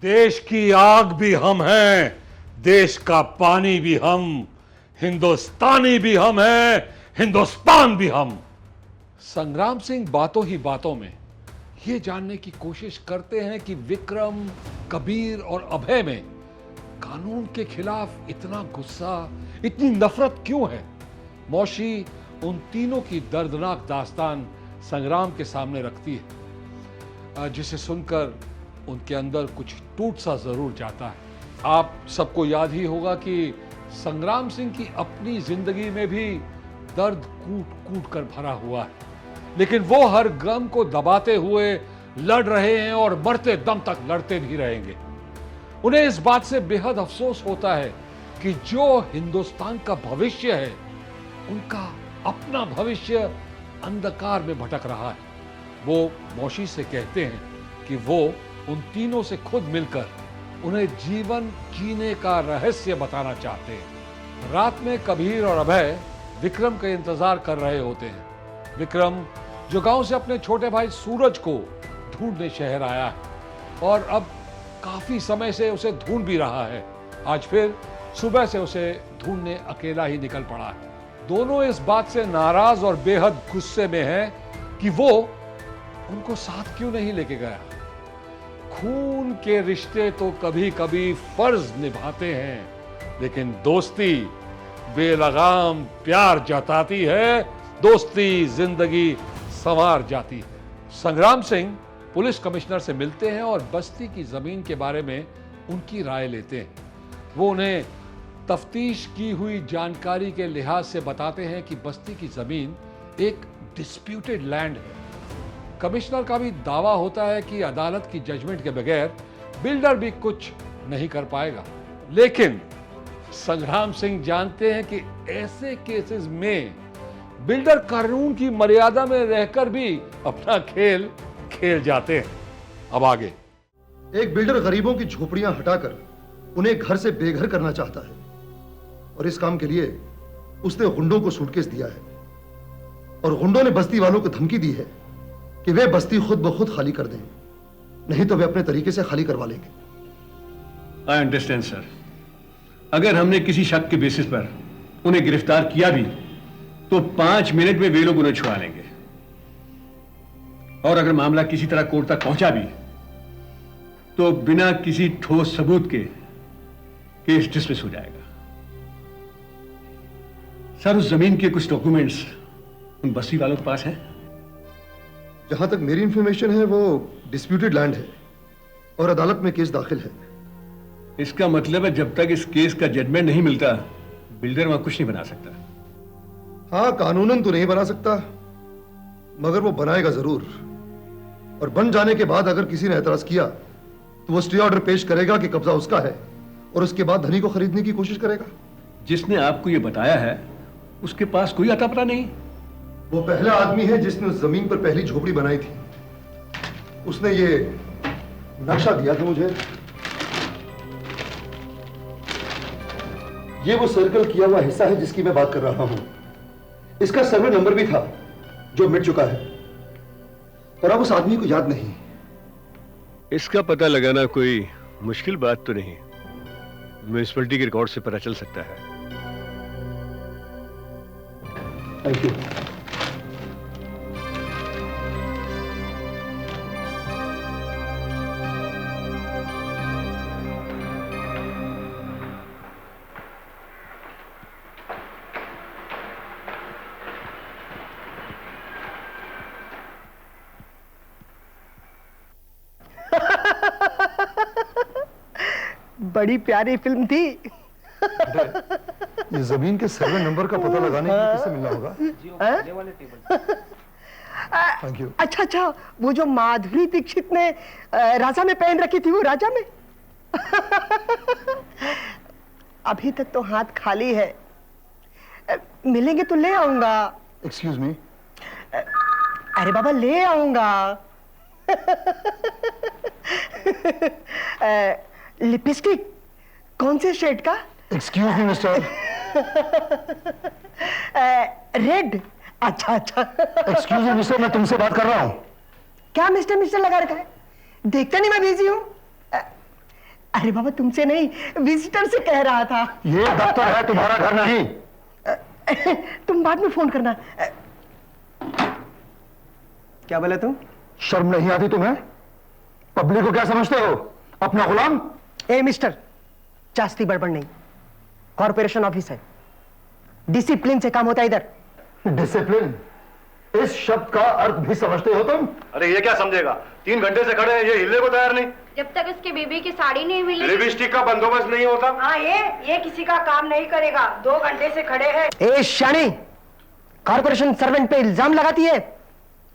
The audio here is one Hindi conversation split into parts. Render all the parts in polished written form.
देश की आग भी हम हैं, देश का पानी भी हम, हिंदुस्तानी भी हम हैं, हिंदुस्तान भी हम। संग्राम सिंह बातों ही बातों में यह जानने की कोशिश करते हैं कि विक्रम, कबीर और अभय में कानून के खिलाफ इतना गुस्सा, इतनी नफरत क्यों है। मौशी उन तीनों की दर्दनाक दास्तान संग्राम के सामने रखती है, जिसे सुनकर उनके अंदर कुछ टूट सा जरूर जाता है। आप सबको याद ही होगा कि संग्राम सिंह की अपनी जिंदगी में भी दर्द कूट कूट कर भरा हुआ है, लेकिन वो हर गम को दबाते हुए लड़ रहे हैं और मरते दम तक लड़ते भी रहेंगे। उन्हें इस बात से बेहद अफसोस होता है कि जो हिंदुस्तान का भविष्य है, उनका अपना भविष्य अंधकार में भटक रहा है। वो मौशी से कहते हैं कि वो उन तीनों से खुद मिलकर उन्हें जीवन जीने का रहस्य बताना चाहते हैं। रात में कबीर और अभय विक्रम का इंतजार कर रहे होते हैं। विक्रम जो गांव से अपने छोटे भाई सूरज को ढूंढने शहर आया है और अब काफी समय से उसे ढूंढ भी रहा है। आज फिर सुबह से उसे ढूंढने अकेला ही निकल पड़ा है। दोनों इस बात से नाराज और बेहद गुस्से में हैं कि वो उनको साथ क्यों नहीं लेके गया। खून के रिश्ते तो कभी कभी फर्ज निभाते हैं, लेकिन दोस्ती बेलगाम प्यार जताती है, दोस्ती जिंदगी संवार जाती है। संग्राम सिंह पुलिस कमिश्नर से मिलते हैं और बस्ती की जमीन के बारे में उनकी राय लेते हैं। वो उन्हें तफ्तीश की हुई जानकारी के लिहाज से बताते हैं कि बस्ती की जमीन एक डिस्प्यूटेड लैंड है। कमिश्नर का भी दावा होता है कि अदालत की जजमेंट के बगैर बिल्डर भी कुछ नहीं कर पाएगा, लेकिन संग्राम सिंह जानते हैं कि ऐसे केसेस में बिल्डर कानून की मर्यादा में रहकर भी अपना खेल खेल जाते हैं। अब आगे। एक बिल्डर गरीबों की झोपड़ियां हटाकर उन्हें घर से बेघर करना चाहता है और इस काम के लिए उसने गुंडों को सूटकेस दिया है और गुंडों ने बस्ती वालों को धमकी दी है कि वे बस्ती खुद ब खुद खाली कर दें, नहीं तो वे अपने तरीके से खाली करवा लेंगे। I understand sir. अगर हमने किसी शक के बेसिस पर उन्हें गिरफ्तार किया भी तो 5 मिनट में वे लोग उन्हें छुड़ा लेंगे, और अगर मामला किसी तरह कोर्ट तक पहुंचा भी तो बिना किसी ठोस सबूत के केस डिसमिस हो जाएगा। सर, उस जमीन के कुछ डॉक्यूमेंट्स उन बस्ती वालों के पास हैं? जहां तक मेरी इंफॉर्मेशन है वो डिस्प्यूटेड लैंड है और अदालत में केस दाखिल है। इसका मतलब है जब तक इस केस का जजमेंट नहीं मिलता बिल्डर वहां कुछ नहीं बना सकता। हाँ, कानूनन तो नहीं बना सकता, मगर वो बनाएगा जरूर, और बन जाने के बाद अगर किसी ने एतराज किया तो वो स्टे ऑर्डर पेश करेगा कि कब्जा उसका है और उसके बाद धनी को खरीदने की कोशिश करेगा। जिसने आपको ये बताया है उसके पास कोई अता पता नहीं? वो पहला आदमी है जिसने उस जमीन पर पहली झोपड़ी बनाई थी। उसने ये नक्शा दिया था मुझे। ये वो सर्कल किया हुआ हिस्सा है जिसकी मैं बात कर रहा हूं। इसका सर्वे नंबर भी था जो मिट चुका है और अब उस आदमी को याद नहीं। इसका पता लगाना कोई मुश्किल बात तो नहीं, म्युनिसिपैलिटी के रिकॉर्ड से पता चल सकता है। Thank you. बड़ी प्यारी फिल्म थी। ये जमीन के सर्वे नंबर का पता लगाने के लिए किससे मिलना होगा? Thank you. अच्छा अच्छा, वो जो माधुरी दीक्षित ने राजा में पहन रखी थी, वो राजा में। अभी तक तो हाथ खाली है, मिलेंगे तो ले आऊंगा। Excuse me. अरे बाबा, ले आऊंगा। लिपस्टिक कौन से शेड का? Excuse me mister. रेड। अच्छा अच्छा। एक्सक्यूज मी मिस्टर, मैं तुमसे बात कर रहा हूँ। क्या मिस्टर मिस्टर लगा रखा है? देखते नहीं मैं बिजी हूँ। अरे बाबा तुमसे नहीं, विजिटर से कह रहा था। ये दफ्तर है, तुम्हारा घर नहीं। तुम बाद में फोन करना। क्या बोले तुम? शर्म नहीं आती तुम्हें? पब्लिक को क्या समझते हो, अपना गुलाम? ए मिस्टर, चास्ती बड़बड़ नहीं, कॉर्पोरेशन ऑफिस है, डिसिप्लिन से काम होता है इधर। डिसिप्लिन, इस शब्द का अर्थ भी समझते हो तुम? अरे ये क्या समझेगा, 3 घंटे से खड़े हैं, ये हिलने को तैयार नहीं। जब तक उसकी बीबी की साड़ी नहीं मिली। लिपस्टिक का बंदोबस्त नहीं होता। हाँ, ये किसी का काम नहीं करेगा, 2 घंटे से खड़े हैं। ए शानी, कॉर्पोरेशन सर्वेंट पे इल्जाम लगाती है,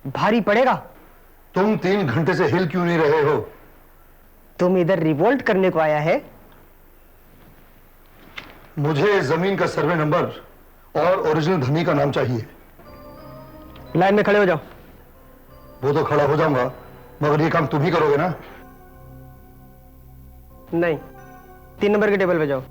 भारी पड़ेगा। तुम 3 घंटे से हिल क्यों नहीं रहे हो? तुम इधर रिवोल्ट करने को आया है? मुझे जमीन का सर्वे नंबर और ओरिजिनल धनी का नाम चाहिए। लाइन में खड़े हो जाओ। वो तो खड़ा हो जाऊंगा, मगर ये काम तुम ही करोगे ना? नहीं, 3 नंबर के टेबल पे जाओ।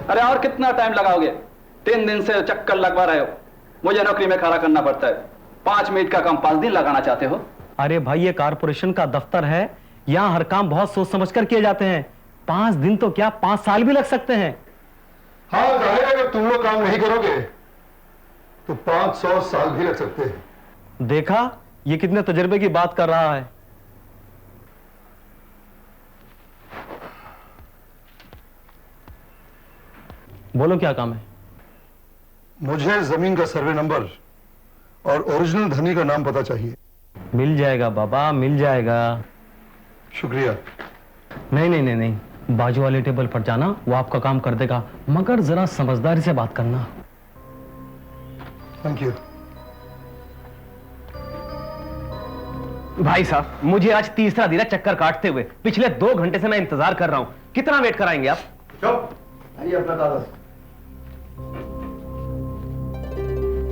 अरे और कितना टाइम लगाओगे? 3 दिन से चक्कर लगवा रहे हो, मुझे नौकरी में खड़ा करना पड़ता है। 5 मिनट का काम 5 दिन लगाना चाहते हो? अरे भाई, ये कारपोरेशन का दफ्तर है, यहाँ हर काम बहुत सोच समझ कर किए जाते हैं। 5 दिन तो क्या, 5 साल भी लग सकते हैं। हाँ, जाहिर है, अगर तुम लोग काम नहीं करोगे तो 500 साल भी लग सकते हैं। देखा, ये कितने तजुर्बे की बात कर रहा है। बोलो क्या काम है? मुझे जमीन का सर्वे नंबर और ओरिजिनल धनी का नाम पता चाहिए। मिल जाएगा बाबा, मिल जाएगा। शुक्रिया। नहीं नहीं नहीं नहीं, बाजू वाले टेबल पर जाना, वो आपका काम कर देगा, मगर जरा समझदारी से बात करना। Thank you. भाई साहब, मुझे आज तीसरा दिन है चक्कर काटते हुए। पिछले 2 घंटे से मैं इंतजार कर रहा हूं। कितना वेट कराएंगे आप? चुप, आइए, अपना कागज।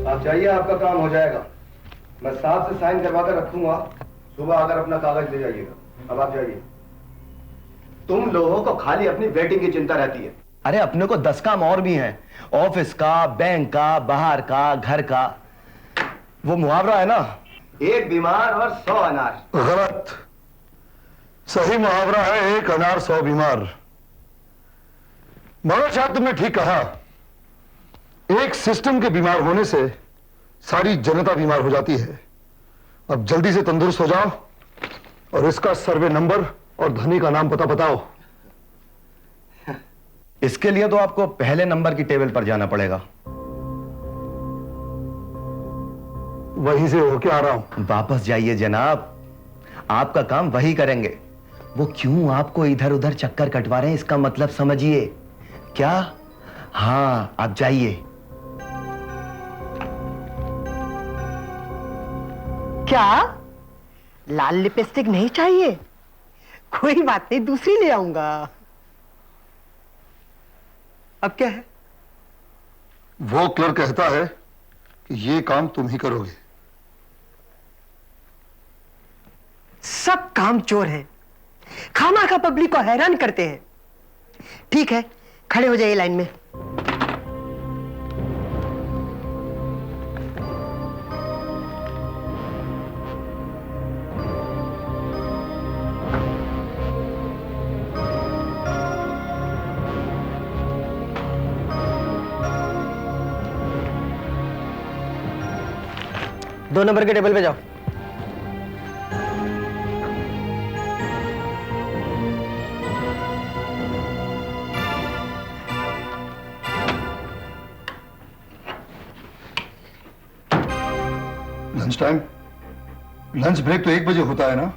आप जाइए, आपका काम हो जाएगा। मैं साहब से साइन करवा कर रखूंगा, सुबह आकर अपना कागज ले जाइएगा। अब आप जाइए। तुम लोगों को खाली अपनी वेटिंग की चिंता रहती है। अरे अपने को 10 काम और भी हैं, ऑफिस का, बैंक का, बाहर का, घर का। वो मुहावरा है ना, 1 बीमार और 100 अनार। गलत। सही मुहावरा है 1 अनार 100 बीमार। मगर शायद तुमने ठीक कहा, एक सिस्टम के बीमार होने से सारी जनता बीमार हो जाती है। अब जल्दी से तंदुरुस्त हो जाओ और इसका सर्वे नंबर और धनी का नाम पता बताओ। इसके लिए तो आपको पहले नंबर की टेबल पर जाना पड़ेगा। वहीं से होके आ रहा हूं। वापस जाइए जनाब, आपका काम वही करेंगे। वो क्यों आपको इधर उधर चक्कर कटवा रहे हैं, इसका मतलब समझिए। क्या? हाँ, आप जाइए। क्या? लाल लिपस्टिक नहीं चाहिए? कोई बात नहीं, दूसरी ले आऊंगा। अब क्या है? वो क्लर्क कहता है कि ये काम तुम ही करोगे। सब काम चोर हैं, खामाखा पब्लिक को हैरान करते हैं। ठीक है, खड़े हो जाइए लाइन में। दो नंबर के टेबल पे जाओ। लंच टाइम, लंच ब्रेक तो 1 बजे होता है ना?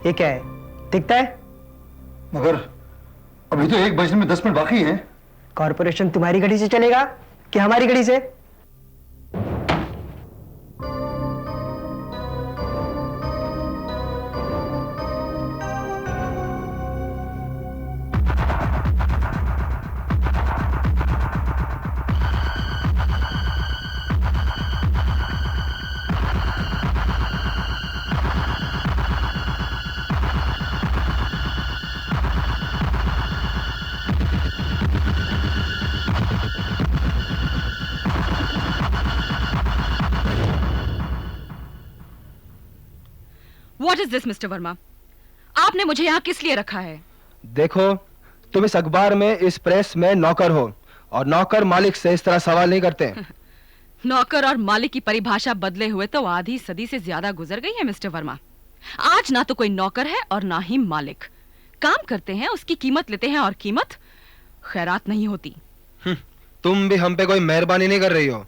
ये क्या है, दिखता है? मगर अभी तो 1 बजने में 10 मिनट बाकी हैं। कॉर्पोरेशन तुम्हारी घड़ी से चलेगा कि हमारी घड़ी से? What is this, Mr. Verma? आपने मुझे यहाँ किस लिए रखा है? देखो, तुम इस अखबार में, इस प्रेस में नौकर हो, और नौकर मालिक से इस तरह सवाल नहीं करते। नौकर और मालिक की परिभाषा बदले हुए तो आधी सदी से ज्यादा गुजर गई है मिस्टर वर्मा। आज ना तो कोई नौकर है और ना ही मालिक। काम करते हैं, उसकी कीमत लेते हैं, और कीमत खैरात नहीं होती। तुम भी हम पे कोई मेहरबानी नहीं कर रही हो।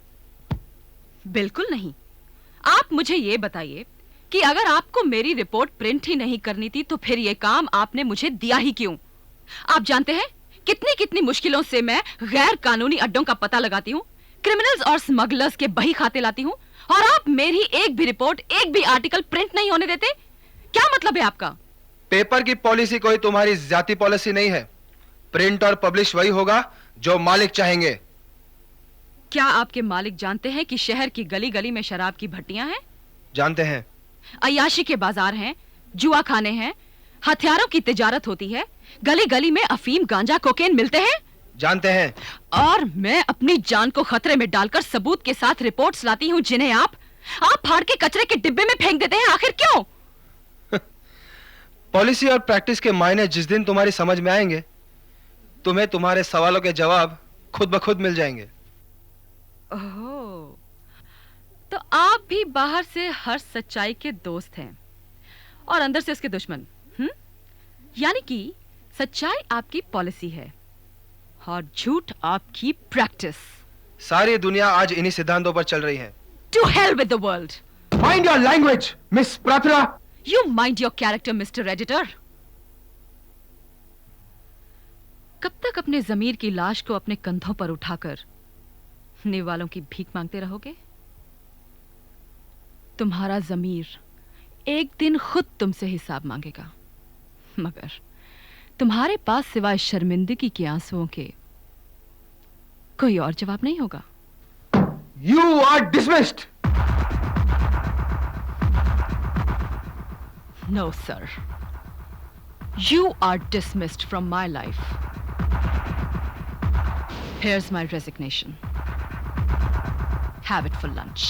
बिल्कुल नहीं। आप मुझे ये बताइए कि अगर आपको मेरी रिपोर्ट प्रिंट ही नहीं करनी थी तो फिर ये काम आपने मुझे दिया ही क्यों? आप जानते हैं कितनी कितनी मुश्किलों से मैं गैर कानूनी अड्डों का पता लगाती हूँ, क्रिमिनल्स और स्मगलर्स के बही खाते लाती हूँ, और आप मेरी एक भी रिपोर्ट, एक भी आर्टिकल प्रिंट नहीं होने देते। क्या मतलब है आपका? पेपर की पॉलिसी कोई तुम्हारी जाती पॉलिसी नहीं है। प्रिंट और पब्लिश वही होगा जो मालिक चाहेंगे। क्या आपके मालिक जानते हैं कि शहर की गली गली में शराब की भट्टियां हैं? जानते हैं। अय्याशी के बाजार हैं, जुआ खाने हैं, हथियारों की तिजारत होती है, गली गली में अफीम, गांजा, कोकेन मिलते हैं। जानते हैं। और मैं अपनी जान को खतरे में डालकर सबूत के साथ रिपोर्ट्स लाती हूँ जिन्हें आप फाड़ के कचरे के डिब्बे में फेंक देते हैं। आखिर क्यों? पॉलिसी और प्रैक्टिस के मायने जिस दिन तुम्हारी समझ में आएंगे, तुम्हें तुम्हारे सवालों के जवाब खुद ब खुद मिल जाएंगे। ओह, तो आप भी बाहर से हर सच्चाई के दोस्त हैं और अंदर से उसके दुश्मन। यानी कि सच्चाई आपकी पॉलिसी है और झूठ आपकी प्रैक्टिस। सारी दुनिया आज इन्हीं सिद्धांतों पर चल रही है। To hell with the world. Mind your language, Miss Pratra. You mind your character, Mr. Editor. कब तक अपने जमीर की लाश को अपने कंधों पर उठाकर निवालों की भीख मांगते रहोगे? तुम्हारा जमीर एक दिन खुद तुमसे हिसाब मांगेगा, मगर तुम्हारे पास सिवाय शर्मिंदगी के आंसुओं के कोई और जवाब नहीं होगा। You are dismissed. No, sir. You are dismissed from my life. Here's my resignation. Have it for lunch.